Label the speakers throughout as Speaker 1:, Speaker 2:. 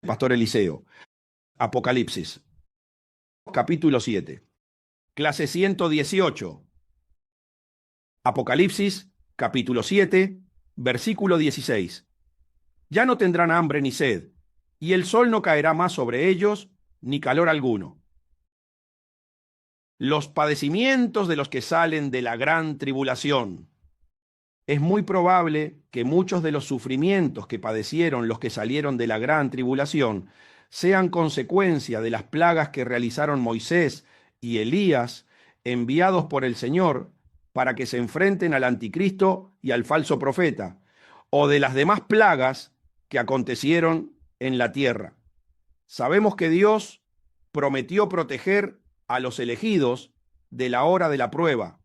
Speaker 1: Pastor Eliseo. Apocalipsis, capítulo 7. Clase 118. Apocalipsis, capítulo 7, versículo 16. Ya no tendrán hambre ni sed, y el sol no caerá más sobre ellos, ni calor alguno. Los padecimientos de los que salen de la gran tribulación. Es muy probable que muchos de los sufrimientos que padecieron los que salieron de la gran tribulación sean consecuencia de las plagas que realizaron Moisés y Elías, enviados por el Señor para que se enfrenten al anticristo y al falso profeta, o de las demás plagas que acontecieron en la tierra. Sabemos que Dios prometió proteger a los elegidos de la hora de la prueba,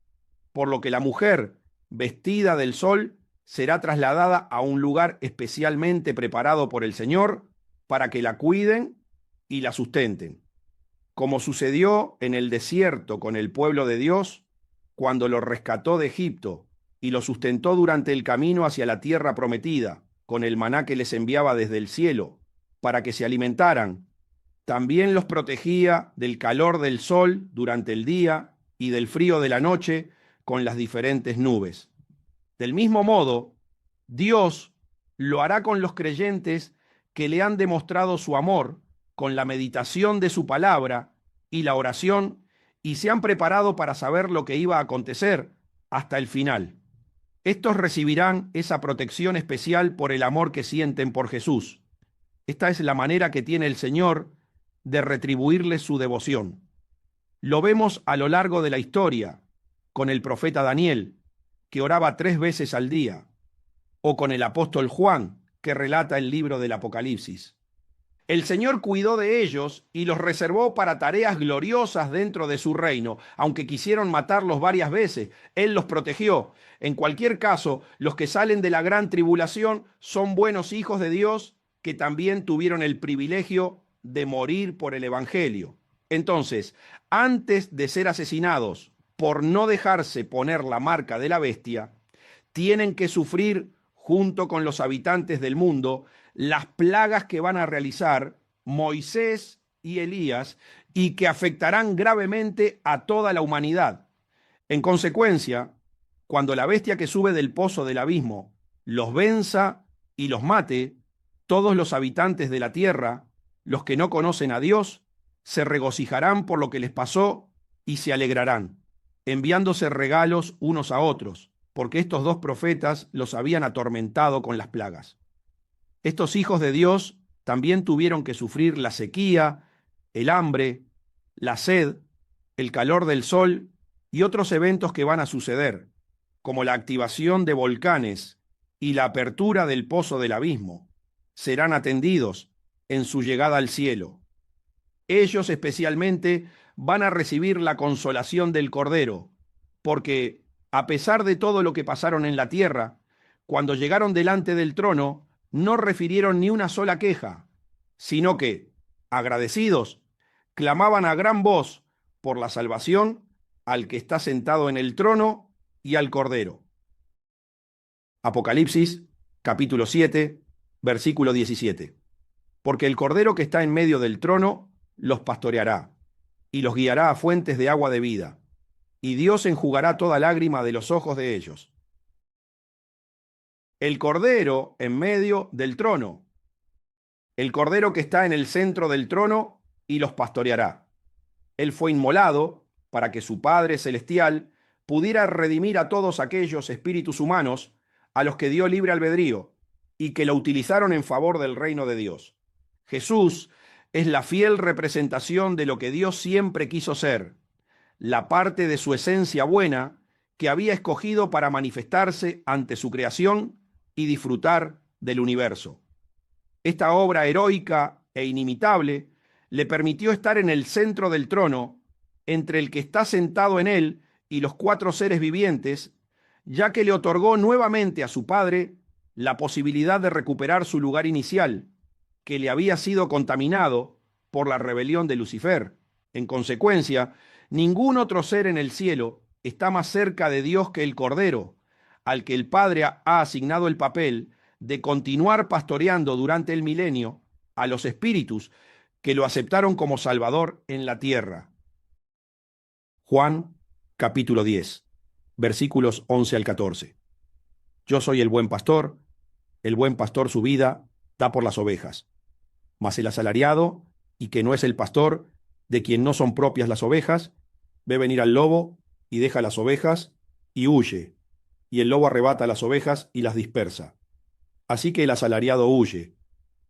Speaker 1: por lo que la mujer vestida del sol será trasladada a un lugar especialmente preparado por el Señor para que la cuiden y la sustenten, como sucedió en el desierto con el pueblo de Dios cuando lo rescató de Egipto y lo sustentó durante el camino hacia la tierra prometida con el maná que les enviaba desde el cielo para que se alimentaran. También los protegía del calor del sol durante el día y del frío de la noche con las diferentes nubes. Del mismo modo, Dios lo hará con los creyentes que le han demostrado su amor con la meditación de su palabra y la oración y se han preparado para saber lo que iba a acontecer hasta el final. Estos recibirán esa protección especial por el amor que sienten por Jesús. Esta es la manera que tiene el Señor de retribuirles su devoción. Lo vemos a lo largo de la historia, con el profeta Daniel, que oraba 3 veces al día, o con el apóstol Juan, que relata el libro del Apocalipsis. El Señor cuidó de ellos y los reservó para tareas gloriosas dentro de su reino, aunque quisieron matarlos varias veces. Él los protegió. En cualquier caso, los que salen de la gran tribulación son buenos hijos de Dios que también tuvieron el privilegio de morir por el Evangelio. Entonces, antes de ser asesinados por no dejarse poner la marca de la bestia, tienen que sufrir junto con los habitantes del mundo las plagas que van a realizar Moisés y Elías y que afectarán gravemente a toda la humanidad. En consecuencia, cuando la bestia que sube del pozo del abismo los venza y los mate, todos los habitantes de la tierra, los que no conocen a Dios, se regocijarán por lo que les pasó y se alegrarán, enviándose regalos unos a otros, porque estos 2 profetas los habían atormentado con las plagas. Estos hijos de Dios también tuvieron que sufrir la sequía, el hambre, la sed, el calor del sol y otros eventos que van a suceder, como la activación de volcanes y la apertura del pozo del abismo. Serán atendidos en su llegada al cielo. Ellos especialmente van a recibir la consolación del Cordero, porque a pesar de todo lo que pasaron en la tierra, cuando llegaron delante del trono, no refirieron ni una sola queja, sino que, agradecidos, clamaban a gran voz por la salvación al que está sentado en el trono y al Cordero. Apocalipsis, capítulo 7, versículo 17. Porque el Cordero que está en medio del trono los pastoreará y los guiará a fuentes de agua de vida, y Dios enjugará toda lágrima de los ojos de ellos. El Cordero en medio del trono, el Cordero que está en el centro del trono y los pastoreará. Él fue inmolado para que su Padre Celestial pudiera redimir a todos aquellos espíritus humanos a los que dio libre albedrío y que lo utilizaron en favor del reino de Dios. Jesús es la fiel representación de lo que Dios siempre quiso ser, la parte de su esencia buena que había escogido para manifestarse ante su creación y disfrutar del universo. Esta obra heroica e inimitable le permitió estar en el centro del trono, entre el que está sentado en él y los 4 seres vivientes, ya que le otorgó nuevamente a su Padre la posibilidad de recuperar su lugar inicial, que le había sido contaminado por la rebelión de Lucifer. En consecuencia, ningún otro ser en el cielo está más cerca de Dios que el Cordero, al que el Padre ha asignado el papel de continuar pastoreando durante el milenio a los espíritus que lo aceptaron como Salvador en la tierra. Juan, capítulo 10, versículos 11 al 14. Yo soy el buen pastor su vida da por las ovejas. Mas el asalariado, y que no es el pastor, de quien no son propias las ovejas, ve venir al lobo, y deja las ovejas, y huye, y el lobo arrebata las ovejas y las dispersa. Así que el asalariado huye,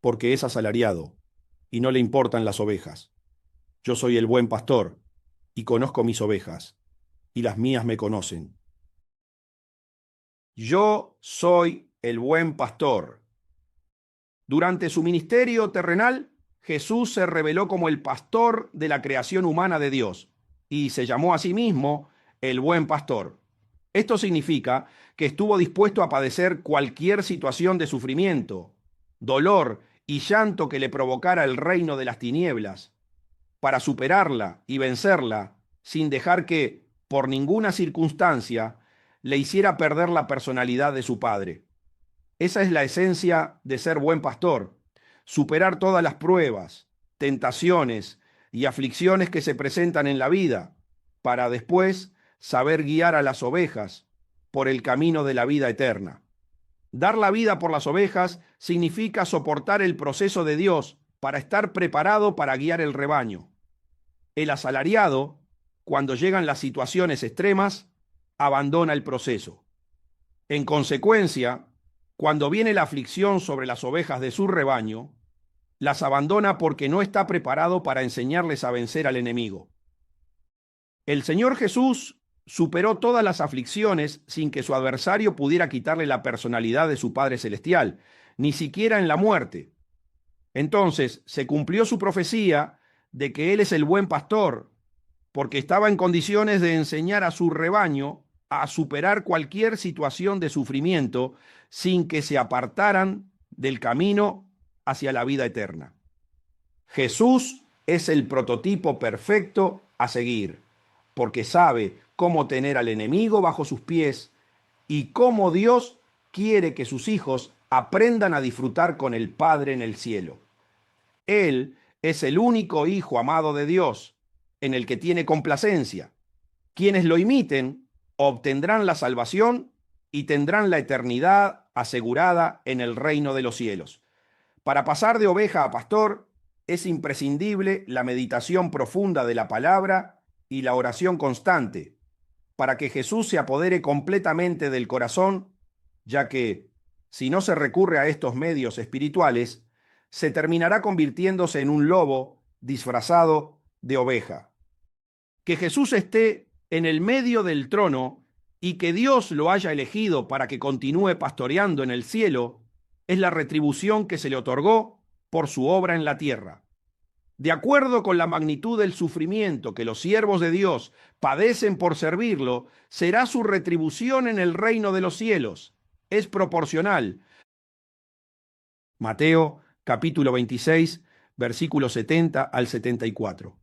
Speaker 1: porque es asalariado, y no le importan las ovejas. Yo soy el buen pastor, y conozco mis ovejas, y las mías me conocen. Yo soy el buen pastor. Durante su ministerio terrenal, Jesús se reveló como el pastor de la creación humana de Dios, y se llamó a sí mismo el buen pastor. Esto significa que estuvo dispuesto a padecer cualquier situación de sufrimiento, dolor y llanto que le provocara el reino de las tinieblas, para superarla y vencerla sin dejar que, por ninguna circunstancia, le hiciera perder la personalidad de su Padre. Esa es la esencia de ser buen pastor, superar todas las pruebas, tentaciones y aflicciones que se presentan en la vida, para después saber guiar a las ovejas por el camino de la vida eterna. Dar la vida por las ovejas significa soportar el proceso de Dios para estar preparado para guiar el rebaño. El asalariado, cuando llegan las situaciones extremas, abandona el proceso. En consecuencia, cuando viene la aflicción sobre las ovejas de su rebaño, las abandona porque no está preparado para enseñarles a vencer al enemigo. El Señor Jesús superó todas las aflicciones sin que su adversario pudiera quitarle la personalidad de su Padre Celestial, ni siquiera en la muerte. Entonces se cumplió su profecía de que Él es el buen pastor, porque estaba en condiciones de enseñar a su rebaño a superar cualquier situación de sufrimiento sin que se apartaran del camino hacia la vida eterna. Jesús es el prototipo perfecto a seguir, porque sabe cómo tener al enemigo bajo sus pies y cómo Dios quiere que sus hijos aprendan a disfrutar con el Padre en el cielo. Él es el único Hijo amado de Dios, en el que tiene complacencia. Quienes lo imiten obtendrán la salvación y tendrán la eternidad asegurada en el reino de los cielos. Para pasar de oveja a pastor es imprescindible la meditación profunda de la palabra y la oración constante, para que Jesús se apodere completamente del corazón, ya que, si no se recurre a estos medios espirituales, se terminará convirtiéndose en un lobo disfrazado de oveja. Que Jesús esté en el medio del trono y que Dios lo haya elegido para que continúe pastoreando en el cielo es la retribución que se le otorgó por su obra en la tierra. De acuerdo con la magnitud del sufrimiento que los siervos de Dios padecen por servirlo, será su retribución en el reino de los cielos. Es proporcional. Mateo capítulo 26, versículos 70 al 74.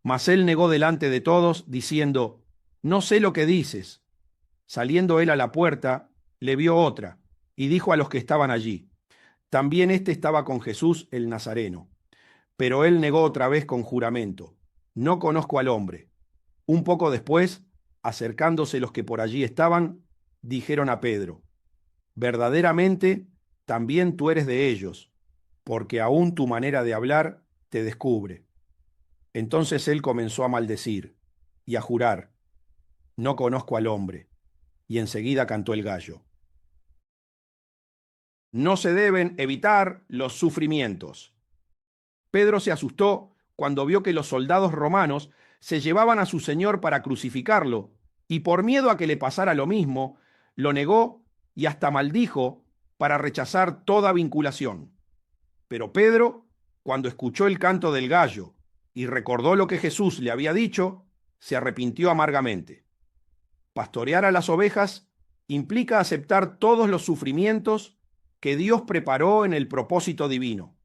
Speaker 1: Mas él negó delante de todos, diciendo: no sé lo que dices. Saliendo él a la puerta, le vio otra, y dijo a los que estaban allí: también éste estaba con Jesús el Nazareno. Pero él negó otra vez con juramento: no conozco al hombre. Un poco después, acercándose los que por allí estaban, dijeron a Pedro: verdaderamente, también tú eres de ellos, porque aún tu manera de hablar te descubre. Entonces él comenzó a maldecir y a jurar: no conozco al hombre. Y enseguida cantó el gallo. No se deben evitar los sufrimientos. Pedro se asustó cuando vio que los soldados romanos se llevaban a su Señor para crucificarlo, y por miedo a que le pasara lo mismo, lo negó y hasta maldijo para rechazar toda vinculación. Pero Pedro, cuando escuchó el canto del gallo y recordó lo que Jesús le había dicho, se arrepintió amargamente. Pastorear a las ovejas implica aceptar todos los sufrimientos que Dios preparó en el propósito divino.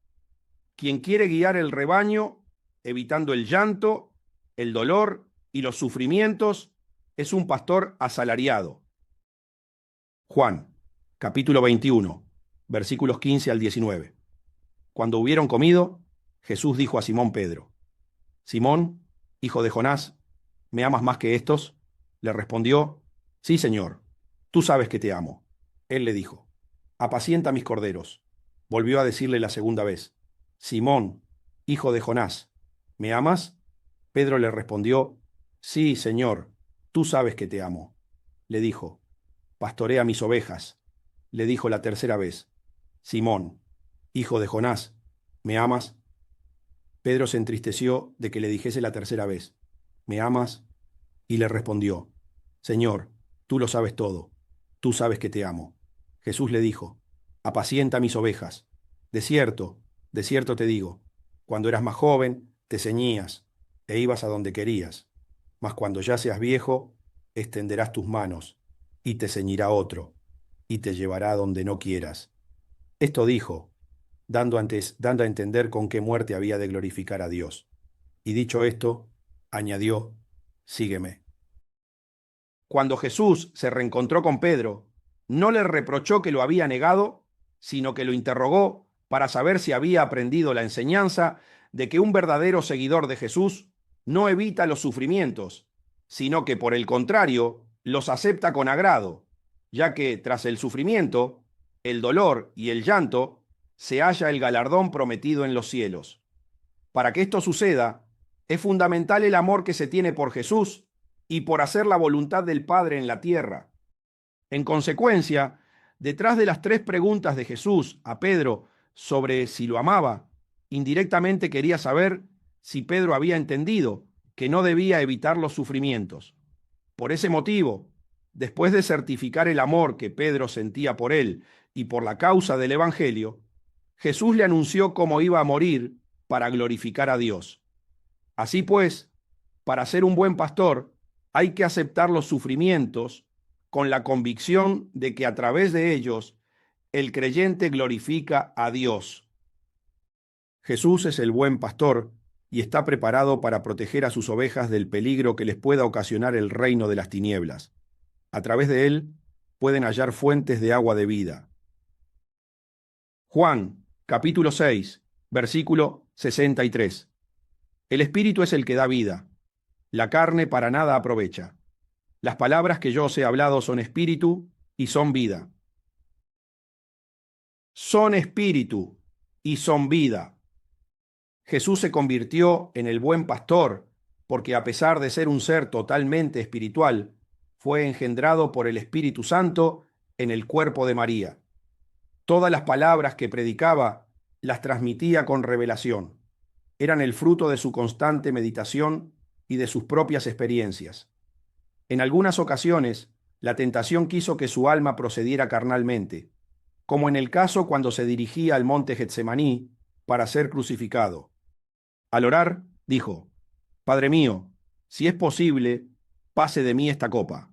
Speaker 1: Quien quiere guiar el rebaño, evitando el llanto, el dolor y los sufrimientos, es un pastor asalariado. Juan, capítulo 21, versículos 15 al 19. Cuando hubieron comido, Jesús dijo a Simón Pedro: Simón, hijo de Jonás, ¿me amas más que estos? Le respondió: Sí, Señor, tú sabes que te amo. Él le dijo: Apacienta mis corderos. Volvió a decirle la segunda vez: Simón, hijo de Jonás, ¿me amas? Pedro le respondió: Sí, Señor, tú sabes que te amo. Le dijo: Pastorea mis ovejas. Le dijo la tercera vez: Simón, hijo de Jonás, ¿me amas? Pedro se entristeció de que le dijese la tercera vez: ¿Me amas? Y le respondió: Señor, tú lo sabes todo, tú sabes que te amo. Jesús le dijo: Apacienta mis ovejas. De cierto te digo, cuando eras más joven, te ceñías e ibas a donde querías, mas cuando ya seas viejo, extenderás tus manos, y te ceñirá otro, y te llevará donde no quieras. Esto dijo, dando a entender con qué muerte había de glorificar a Dios. Y dicho esto, añadió: Sígueme. Cuando Jesús se reencontró con Pedro, no le reprochó que lo había negado, sino que lo interrogó para saber si había aprendido la enseñanza de que un verdadero seguidor de Jesús no evita los sufrimientos, sino que por el contrario los acepta con agrado, ya que tras el sufrimiento, el dolor y el llanto, se halla el galardón prometido en los cielos. Para que esto suceda, es fundamental el amor que se tiene por Jesús y por hacer la voluntad del Padre en la tierra. En consecuencia, detrás de las 3 preguntas de Jesús a Pedro sobre si lo amaba, indirectamente quería saber si Pedro había entendido que no debía evitar los sufrimientos. Por ese motivo, después de certificar el amor que Pedro sentía por él y por la causa del Evangelio, Jesús le anunció cómo iba a morir para glorificar a Dios. Así pues, para ser un buen pastor, hay que aceptar los sufrimientos con la convicción de que a través de ellos el creyente glorifica a Dios. Jesús es el buen pastor y está preparado para proteger a sus ovejas del peligro que les pueda ocasionar el reino de las tinieblas. A través de él pueden hallar fuentes de agua de vida. Juan, capítulo 6, versículo 63. El Espíritu es el que da vida. La carne para nada aprovecha. Las palabras que yo os he hablado son espíritu y son vida. Son espíritu y son vida. Jesús se convirtió en el buen pastor porque, a pesar de ser un ser totalmente espiritual, fue engendrado por el Espíritu Santo en el cuerpo de María. Todas las palabras que predicaba las transmitía con revelación. Eran el fruto de su constante meditación y de sus propias experiencias. En algunas ocasiones, la tentación quiso que su alma procediera carnalmente, como en el caso cuando se dirigía al monte Getsemaní para ser crucificado. Al orar, dijo: Padre mío, si es posible, pase de mí esta copa,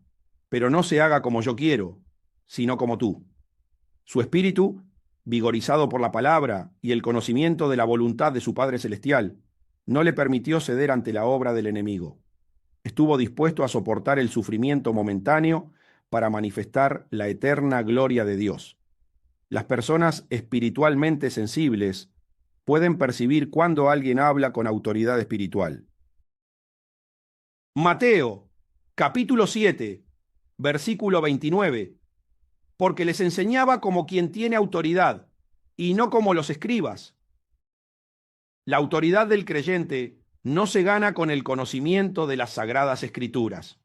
Speaker 1: pero no se haga como yo quiero, sino como tú. Su espíritu, vigorizado por la palabra y el conocimiento de la voluntad de su Padre Celestial, no le permitió ceder ante la obra del enemigo. Estuvo dispuesto a soportar el sufrimiento momentáneo para manifestar la eterna gloria de Dios. Las personas espiritualmente sensibles pueden percibir cuando alguien habla con autoridad espiritual. Mateo, capítulo 7, versículo 29. Porque les enseñaba como quien tiene autoridad y no como los escribas. La autoridad del creyente no se gana con el conocimiento de las sagradas escrituras.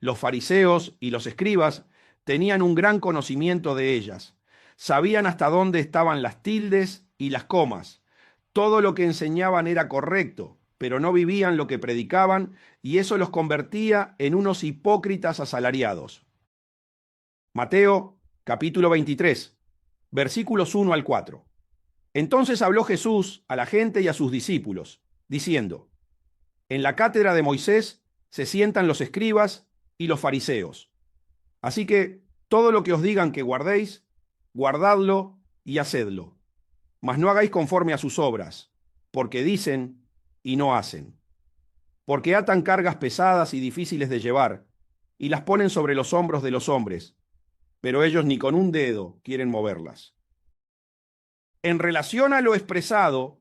Speaker 1: Los fariseos y los escribas tenían un gran conocimiento de ellas. Sabían hasta dónde estaban las tildes y las comas. Todo lo que enseñaban era correcto, pero no vivían lo que predicaban, y eso los convertía en unos hipócritas asalariados. Mateo, capítulo 23, versículos 1 al 4. Entonces habló Jesús a la gente y a sus discípulos, diciendo: En la cátedra de Moisés se sientan los escribas y los fariseos. Así que todo lo que os digan que guardéis, guardadlo y hacedlo. Mas no hagáis conforme a sus obras, porque dicen y no hacen. Porque atan cargas pesadas y difíciles de llevar, y las ponen sobre los hombros de los hombres, pero ellos ni con un dedo quieren moverlas. En relación a lo expresado,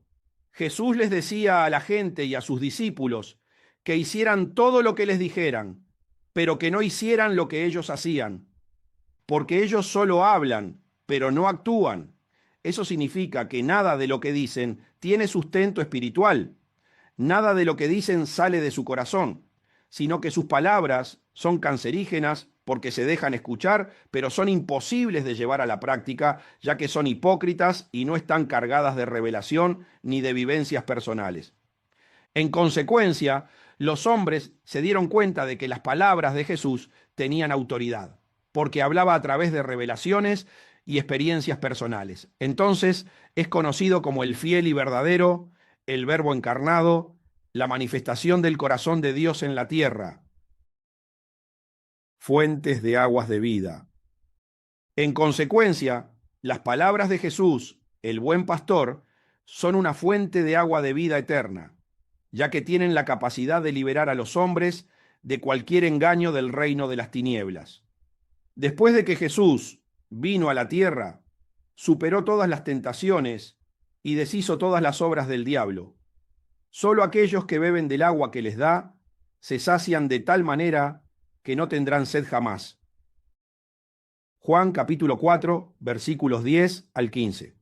Speaker 1: Jesús les decía a la gente y a sus discípulos que hicieran todo lo que les dijeran, pero que no hicieran lo que ellos hacían, porque ellos solo hablan, pero no actúan. Eso significa que nada de lo que dicen tiene sustento espiritual, nada de lo que dicen sale de su corazón, sino que sus palabras son cancerígenas porque se dejan escuchar, pero son imposibles de llevar a la práctica, ya que son hipócritas y no están cargadas de revelación ni de vivencias personales. En consecuencia, los hombres se dieron cuenta de que las palabras de Jesús tenían autoridad, porque hablaba a través de revelaciones y experiencias personales. Entonces es conocido como el fiel y verdadero, el Verbo encarnado, la manifestación del corazón de Dios en la tierra, fuentes de aguas de vida. En consecuencia, las palabras de Jesús, el buen pastor, son una fuente de agua de vida eterna, ya que tienen la capacidad de liberar a los hombres de cualquier engaño del reino de las tinieblas. Después de que Jesús vino a la tierra, superó todas las tentaciones y deshizo todas las obras del diablo. Solo aquellos que beben del agua que les da se sacian de tal manera que no tendrán sed jamás. Juan capítulo 4, versículos 10 al 15.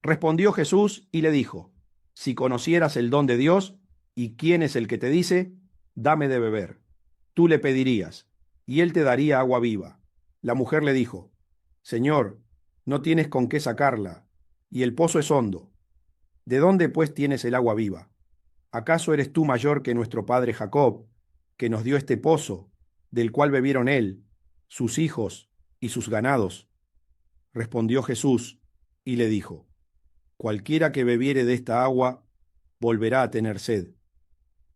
Speaker 1: Respondió Jesús y le dijo: si conocieras el don de Dios y quién es el que te dice, dame de beber, tú le pedirías, y él te daría agua viva. La mujer le dijo: Señor, no tienes con qué sacarla, y el pozo es hondo. ¿De dónde pues tienes el agua viva? ¿Acaso eres tú mayor que nuestro padre Jacob, que nos dio este pozo, del cual bebieron él, sus hijos y sus ganados? Respondió Jesús y le dijo: cualquiera que bebiere de esta agua volverá a tener sed,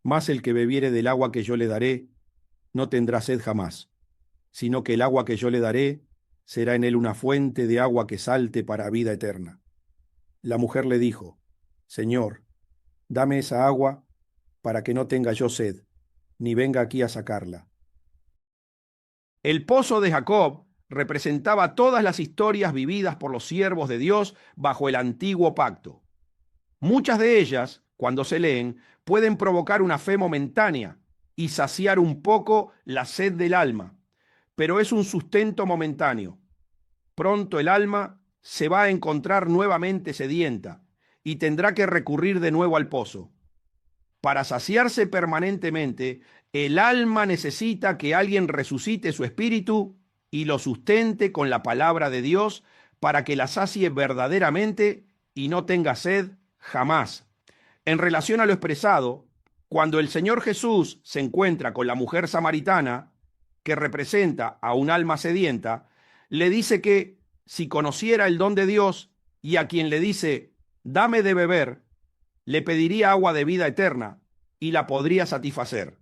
Speaker 1: mas el que bebiere del agua que yo le daré no tendrá sed jamás, sino que el agua que yo le daré será en él una fuente de agua que salte para vida eterna. La mujer le dijo: Señor, dame esa agua para que no tenga yo sed, ni venga aquí a sacarla. El pozo de Jacob representaba todas las historias vividas por los siervos de Dios bajo el antiguo pacto. Muchas de ellas, cuando se leen, pueden provocar una fe momentánea y saciar un poco la sed del alma, pero es un sustento momentáneo. Pronto el alma se va a encontrar nuevamente sedienta y tendrá que recurrir de nuevo al pozo. Para saciarse permanentemente, el alma necesita que alguien resucite su espíritu y lo sustente con la palabra de Dios para que la sacie verdaderamente y no tenga sed jamás. En relación a lo expresado, cuando el Señor Jesús se encuentra con la mujer samaritana, que representa a un alma sedienta, le dice que si conociera el don de Dios y a quien le dice, dame de beber, le pediría agua de vida eterna y la podría satisfacer.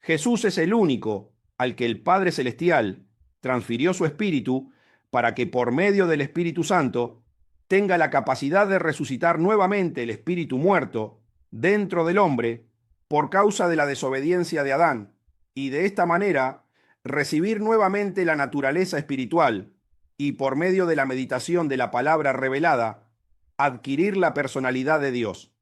Speaker 1: Jesús es el único al que el Padre Celestial transfirió su espíritu para que por medio del Espíritu Santo tenga la capacidad de resucitar nuevamente el espíritu muerto dentro del hombre por causa de la desobediencia de Adán, y de esta manera recibir nuevamente la naturaleza espiritual y por medio de la meditación de la palabra revelada, adquirir la personalidad de Dios.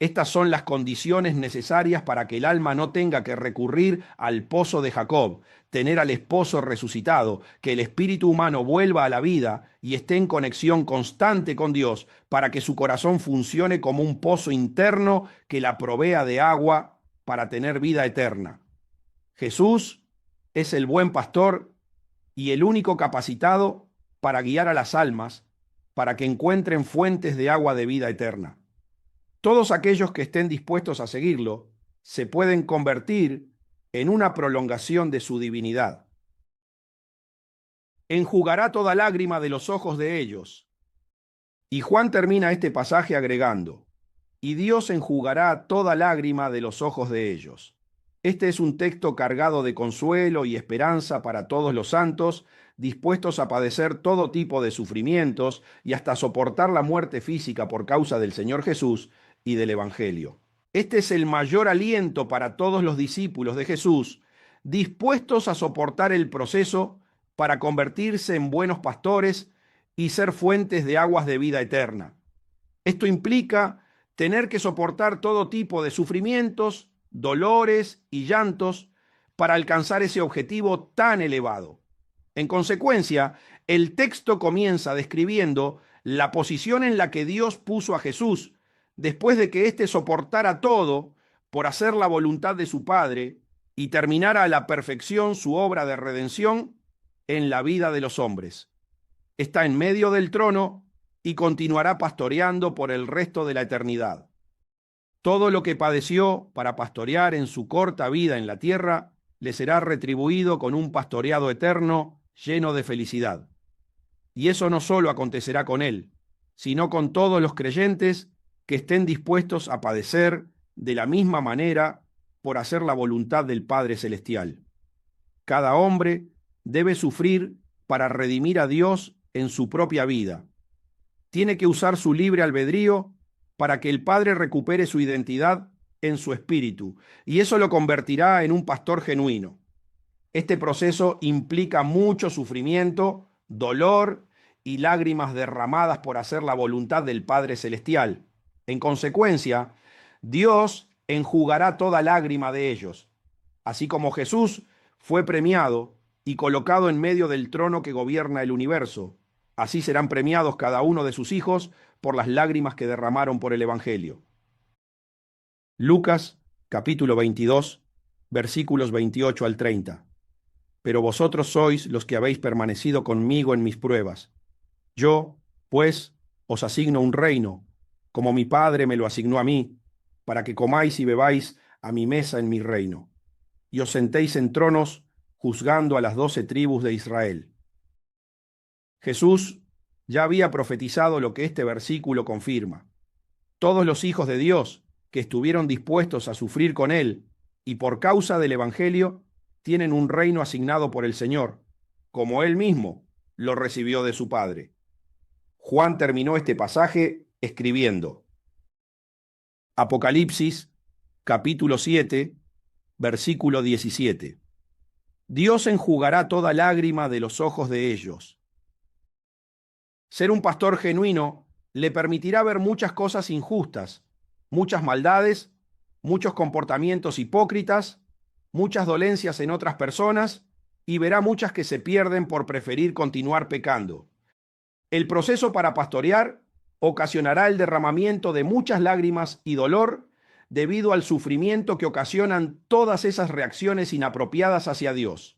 Speaker 1: Estas son las condiciones necesarias para que el alma no tenga que recurrir al pozo de Jacob, tener al esposo resucitado, que el espíritu humano vuelva a la vida y esté en conexión constante con Dios para que su corazón funcione como un pozo interno que la provea de agua para tener vida eterna. Jesús es el buen pastor y el único capacitado para guiar a las almas para que encuentren fuentes de agua de vida eterna. Todos aquellos que estén dispuestos a seguirlo se pueden convertir en una prolongación de su divinidad. Enjugará toda lágrima de los ojos de ellos. Y Juan termina este pasaje agregando: y Dios enjugará toda lágrima de los ojos de ellos. Este es un texto cargado de consuelo y esperanza para todos los santos, dispuestos a padecer todo tipo de sufrimientos y hasta soportar la muerte física por causa del Señor Jesús y del Evangelio. Este es el mayor aliento para todos los discípulos de Jesús, dispuestos a soportar el proceso para convertirse en buenos pastores y ser fuentes de aguas de vida eterna. Esto implica tener que soportar todo tipo de sufrimientos, dolores y llantos para alcanzar ese objetivo tan elevado. En consecuencia, el texto comienza describiendo la posición en la que Dios puso a Jesús después de que éste soportara todo por hacer la voluntad de su Padre y terminara a la perfección su obra de redención en la vida de los hombres. Está en medio del trono y continuará pastoreando por el resto de la eternidad. Todo lo que padeció para pastorear en su corta vida en la tierra le será retribuido con un pastoreado eterno lleno de felicidad. Y eso no solo acontecerá con él, sino con todos los creyentes que estén dispuestos a padecer de la misma manera por hacer la voluntad del Padre Celestial. Cada hombre debe sufrir para redimir a Dios en su propia vida. Tiene que usar su libre albedrío para que el Padre recupere su identidad en su espíritu, y eso lo convertirá en un pastor genuino. Este proceso implica mucho sufrimiento, dolor y lágrimas derramadas por hacer la voluntad del Padre Celestial. En consecuencia, Dios enjugará toda lágrima de ellos, así como Jesús fue premiado y colocado en medio del trono que gobierna el universo. Así serán premiados cada uno de sus hijos por las lágrimas que derramaron por el Evangelio. Lucas, capítulo 22, versículos 28 al 30. Pero vosotros sois los que habéis permanecido conmigo en mis pruebas. Yo, pues, os asigno un reino, como mi Padre me lo asignó a mí, para que comáis y bebáis a mi mesa en mi reino, y os sentéis en tronos juzgando a las 12 tribus de Israel. Jesús ya había profetizado lo que este versículo confirma. Todos los hijos de Dios que estuvieron dispuestos a sufrir con él y por causa del Evangelio tienen un reino asignado por el Señor, como él mismo lo recibió de su Padre. Juan terminó este pasaje escribiendo: Apocalipsis, capítulo 7, versículo 17. Dios enjugará toda lágrima de los ojos de ellos. Ser un pastor genuino le permitirá ver muchas cosas injustas, muchas maldades, muchos comportamientos hipócritas, muchas dolencias en otras personas, y verá muchas que se pierden por preferir continuar pecando. El proceso para pastorear ocasionará el derramamiento de muchas lágrimas y dolor debido al sufrimiento que ocasionan todas esas reacciones inapropiadas hacia Dios.